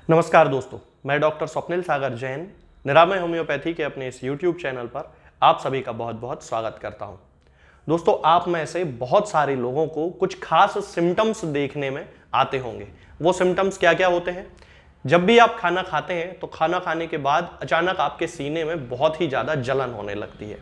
नमस्कार दोस्तों, मैं डॉक्टर स्वप्निल सागर जैन निरामय होम्योपैथी के अपने इस YouTube चैनल पर आप सभी का बहुत बहुत स्वागत करता हूं। दोस्तों, आप में से बहुत सारे लोगों को कुछ खास सिम्टम्स देखने में आते होंगे। वो सिम्टम्स क्या क्या होते हैं? जब भी आप खाना खाते हैं तो खाना खाने के बाद अचानक आपके सीने में बहुत ही ज़्यादा जलन होने लगती है।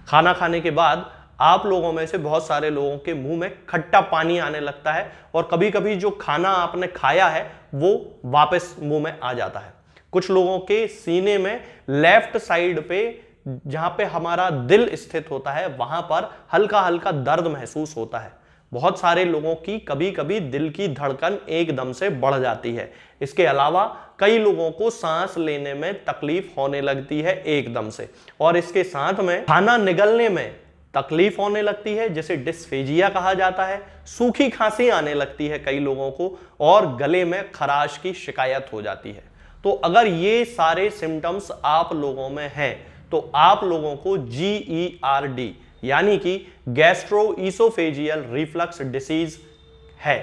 खाना खाने के बाद आप लोगों में से बहुत सारे लोगों के मुंह में खट्टा पानी आने लगता है और कभी कभी जो खाना आपने खाया है वो वापस मुंह में आ जाता है। कुछ लोगों के सीने में लेफ्ट साइड पे, जहां पे हमारा दिल स्थित होता है, वहां पर हल्का हल्का दर्द महसूस होता है। बहुत सारे लोगों की कभी कभी दिल की धड़कन एकदम से बढ़ जाती है। इसके अलावा कई लोगों को सांस लेने में तकलीफ होने लगती है एकदम से, और इसके साथ में खाना निगलने में तकलीफ होने लगती है, जिसे डिस्फेजिया कहा जाता है। सूखी खांसी आने लगती है कई लोगों को, और गले में खराश की शिकायत हो जाती है। तो अगर ये सारे सिम्टम्स आप लोगों में हैं तो आप लोगों को GERD यानी कि गैस्ट्रोइसोफेजियल रिफ्लक्स डिसीज है।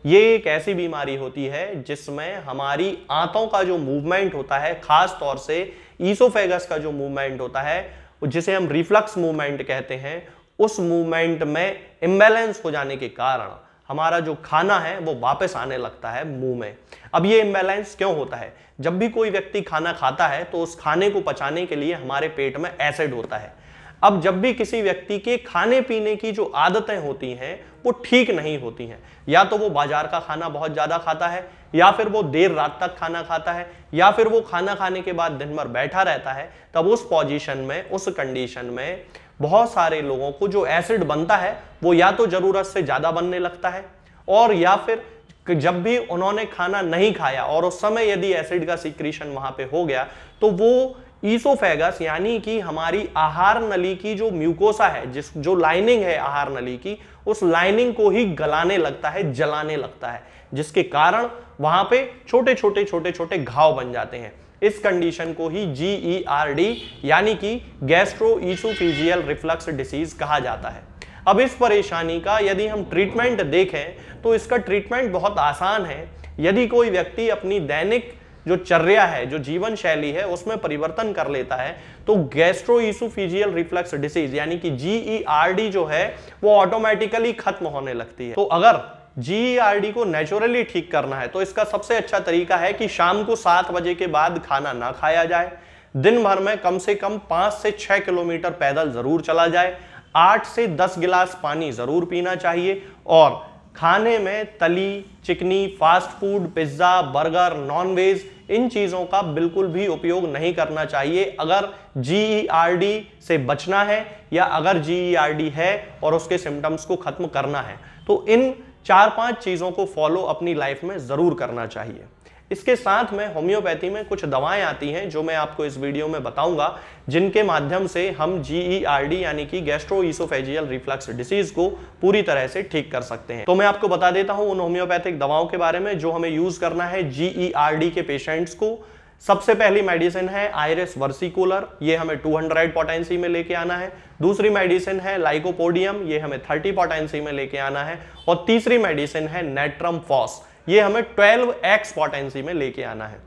ये एक ऐसी बीमारी होती है जिसमें हमारी आंतों का जो मूवमेंट होता है, खास तौर से ईसोफेगस का जो मूवमेंट होता है, जिसे हम रिफ्लक्स मूवमेंट कहते हैं, उस मूवमेंट में इम्बैलेंस हो जाने के कारण हमारा जो खाना है वो वापस आने लगता है मुंह में। अब ये इम्बैलेंस क्यों होता है? जब भी कोई व्यक्ति खाना खाता है तो उस खाने को पचाने के लिए हमारे पेट में एसिड होता है। अब जब भी किसी व्यक्ति के खाने पीने की जो आदतें होती हैं वो ठीक नहीं होती हैं, या तो वो बाजार का खाना बहुत ज्यादा खाता है, या फिर वो देर रात तक खाना खाता है, या फिर वो खाना खाने के बाद दिन भर बैठा रहता है, तब उस पोजीशन में, उस कंडीशन में बहुत सारे लोगों को जो एसिड बनता है वो या तो जरूरत से ज्यादा बनने लगता है, और या फिर जब भी उन्होंने खाना नहीं खाया और उस समय यदि एसिड का सीक्रेशन वहां पे हो गया तो वो ईसोफेगस यानी कि हमारी आहार नली की जो म्यूकोसा है, जो लाइनिंग है आहार नली की, उस लाइनिंग को ही गलाने लगता है, जलाने लगता है, जिसके कारण वहां पे छोटे छोटे घाव बन जाते हैं। इस कंडीशन को ही GERD यानी कि गैस्ट्रोइसोफेजियल रिफ्लक्स डिसीज कहा जाता है। अब इस परेशानी का यदि हम ट्रीटमेंट देखें तो इसका ट्रीटमेंट बहुत आसान है। यदि कोई व्यक्ति अपनी दैनिक जो चर्या है, जो जीवन शैली है, उसमें परिवर्तन कर लेता है तो गैस्ट्रोइसोफेजियल रिफ्लक्स डिसीज यानी कि GERD जो है वो ऑटोमेटिकली खत्म होने लगती है। तो अगर GERD को नेचुरली ठीक करना है तो इसका सबसे अच्छा तरीका है कि शाम को 7 बजे के बाद खाना ना खाया जाए। दिन भर में कम से कम 5 से 6 किलोमीटर पैदल जरूर चला जाए। 8 से 10 गिलास पानी जरूर पीना चाहिए, और खाने में तली चिकनी, fast food, pizza, burger, non veg, इन चीजों का बिल्कुल भी उपयोग नहीं करना चाहिए अगर GERD से बचना है, या अगर GERD है और उसके सिम्टम्स को खत्म करना है तो इन 4-5 चीजों को फॉलो अपनी लाइफ में जरूर करना चाहिए। इसके साथ में होम्योपैथी में कुछ दवाएं आती हैं जो मैं आपको इस वीडियो में बताऊंगा, जिनके माध्यम से हम GERD यानी कि गैस्ट्रोइसोफेजियल रिफ्लक्स डिसीज को पूरी तरह से ठीक कर सकते हैं। तो मैं आपको बता देता हूं उन होम्योपैथिक दवाओं के बारे में जो हमें यूज करना है GERD के पेशेंट्स को। सबसे पहली मेडिसिन है आयरिस वर्सिकुलर, ये हमें 200 पोटेंसी में लेके आना है। दूसरी मेडिसिन है लाइकोपोडियम, ये हमें 30 पोटेंसी में लेके आना है। और तीसरी मेडिसिन है नेट्रम फॉस, ये हमें 12x पोटेंसी में लेके आना है।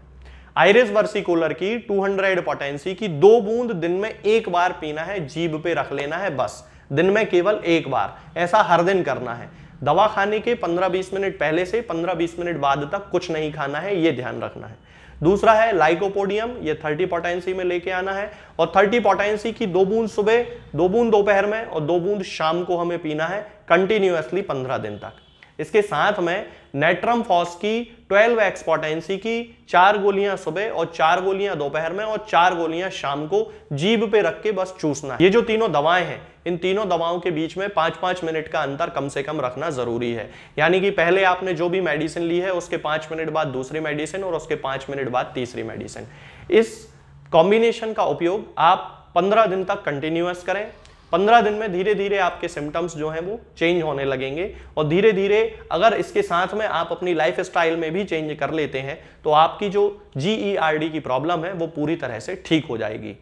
आयरिस वर्सिकुलर की 200 पोटेंसी की 2 बूंद दिन में एक बार पीना है, जीभ पे रख लेना है, बस दिन में केवल एक बार, ऐसा हर दिन करना है। दवा खाने के 15-20 मिनट पहले से 15-20 मिनट बाद तक कुछ नहीं खाना है, ये ध्यान रखना है। दूसरा है लाइकोपोडियम, ये 30 पोटेंसी में लेके आना है, और 30 पोटेंसी की 2 बूंद सुबह, 2 बूंद दोपहर में और 2 बूंद शाम को हमें पीना है कंटिन्यूअसली 15 दिन तक। इसके साथ में नेट्रम फॉस की 12x पोटेंसी की 4 गोलियां सुबह और 4 गोलियां दोपहर में और 4 गोलियां शाम को जीभ पे रख के बस चूसना है। ये जो तीनों दवाएं हैं, इन तीनों दवाओं के बीच में 5-5 मिनट का अंतर कम से कम रखना जरूरी है। यानी कि पहले आपने जो भी मेडिसिन ली है उसके 5 मिनट बाद दूसरी मेडिसिन और उसके 5 मिनट बाद तीसरी मेडिसिन। इस कॉम्बिनेशन का उपयोग आप 15 दिन तक कंटिन्यूअस करें। 15 दिन में धीरे धीरे आपके सिम्टम्स जो हैं वो चेंज होने लगेंगे, और धीरे धीरे अगर इसके साथ में आप अपनी लाइफ स्टाइल में भी चेंज कर लेते हैं तो आपकी जो GERD की प्रॉब्लम है वो पूरी तरह से ठीक हो जाएगी।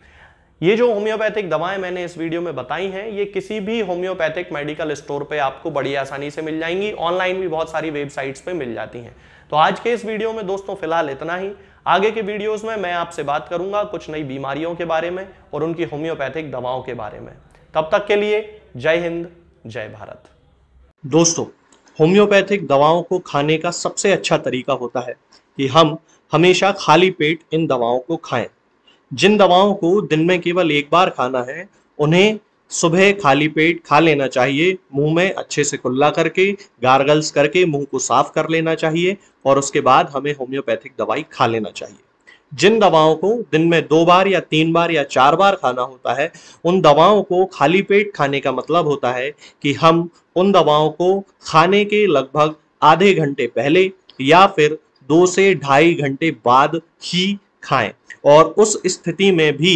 ये जो होम्योपैथिक दवाएं मैंने इस वीडियो में बताई हैं, ये किसी भी होम्योपैथिक मेडिकल स्टोर पे आपको बड़ी आसानी से मिल जाएंगी। ऑनलाइन भी बहुत सारी वेबसाइट्स पे मिल जाती हैं। तो आज के इस वीडियो में दोस्तों फिलहाल इतना ही। आगे के वीडियोस में मैं आपसे बात करूंगा कुछ नई बीमारियों के बारे में और उनकी होम्योपैथिक दवाओं के बारे में। तब तक के लिए जय हिंद, जय भारत। दोस्तों, होम्योपैथिक दवाओं को खाने का सबसे अच्छा तरीका होता है कि हम हमेशा खाली पेट इन दवाओं को खाएं। जिन दवाओं को दिन में केवल एक बार खाना है, उन्हें सुबह खाली पेट खा लेना चाहिए। मुंह में अच्छे से कुल्ला करके, गार्गल्स करके मुंह को साफ कर लेना चाहिए और उसके बाद हमें होम्योपैथिक दवाई खा लेना चाहिए। जिन दवाओं को दिन में 2 बार या 3 बार या 4 बार खाना होता है, उन दवाओं को खाली पेट खाने का मतलब होता है कि हम उन दवाओं को खाने के लगभग आधे घंटे पहले या फिर 2 से ढाई घंटे बाद ही खाएं। और उस स्थिति में भी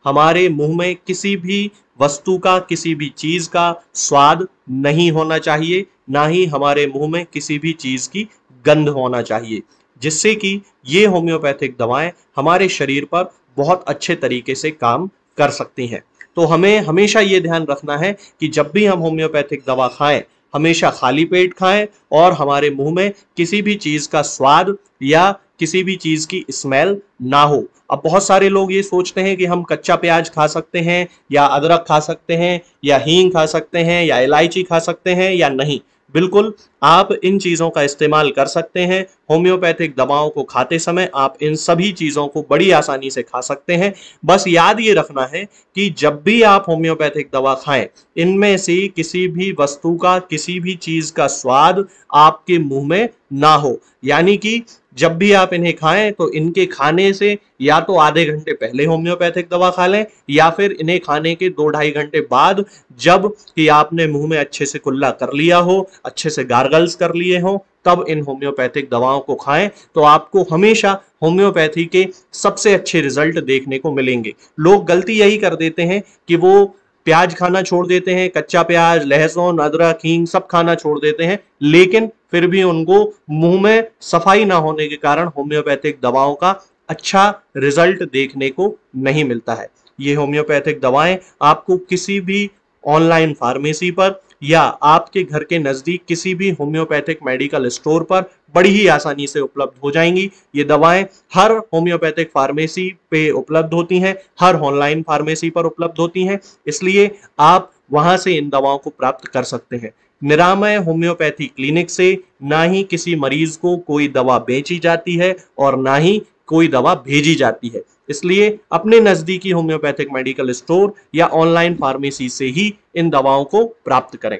हमारे मुंह में किसी भी वस्तु का, किसी भी चीज का स्वाद नहीं होना चाहिए, ना ही हमारे मुंह में किसी भी चीज की गंध होना चाहिए, जिससे कि ये होम्योपैथिक दवाएं हमारे शरीर पर बहुत अच्छे तरीके से काम कर सकती हैं। तो हमें हमेशा ये ध्यान रखना है कि जब भी हम होम्योपैथिक दवा खाएं, हमेशा खाली पेट खाएं और हमारे मुंह में किसी भी चीज का स्वाद या किसी भी चीज की स्मेल ना हो। अब बहुत सारे लोग ये सोचते हैं कि हम कच्चा प्याज खा सकते हैं या अदरक खा सकते हैं या हींग खा सकते हैं या इलायची खा सकते हैं या नहीं। बिल्कुल, आप इन चीज़ों का इस्तेमाल कर सकते हैं। होम्योपैथिक दवाओं को खाते समय आप इन सभी चीज़ों को बड़ी आसानी से खा सकते हैं। बस याद ये रखना है कि जब भी आप होम्योपैथिक दवा खाएं, इनमें से किसी भी वस्तु का, किसी भी चीज़ का स्वाद आपके मुंह में ना हो। यानी कि जब भी आप इन्हें खाएं तो इनके खाने से या तो आधे घंटे पहले होम्योपैथिक दवा खा लें या फिर इन्हें खाने के 2-2.5 घंटे बाद, जब कि आपने मुंह में अच्छे से कुल्ला कर लिया हो, अच्छे से गार्गल्स कर लिए हो, तब इन होम्योपैथिक दवाओं को खाएं। तो आपको हमेशा होम्योपैथी के सबसे अच्छे रिजल्ट देखने को मिलेंगे। लोग गलती यही कर देते हैं कि वो प्याज खाना छोड़ देते हैं, कच्चा प्याज, लहसुन, अदरक, हींग सब खाना छोड़ देते हैं, लेकिन फिर भी उनको मुंह में सफाई ना होने के कारण होम्योपैथिक दवाओं का अच्छा रिजल्ट देखने को नहीं मिलता है। ये होम्योपैथिक दवाएं आपको किसी भी ऑनलाइन फार्मेसी पर या आपके घर के नजदीक किसी भी होम्योपैथिक मेडिकल स्टोर पर बड़ी ही आसानी से उपलब्ध हो जाएंगी। ये दवाएं हर होम्योपैथिक फार्मेसी पे उपलब्ध होती हैं, हर ऑनलाइन फार्मेसी पर उपलब्ध होती हैं, इसलिए आप वहां से इन दवाओं को प्राप्त कर सकते हैं। निरामय होम्योपैथी क्लिनिक से ना ही किसी मरीज को कोई दवा बेची जाती है और ना ही कोई दवा भेजी जाती है। इसलिए अपने नजदीकी होम्योपैथिक मेडिकल स्टोर या ऑनलाइन फार्मेसी से ही इन दवाओं को प्राप्त करें।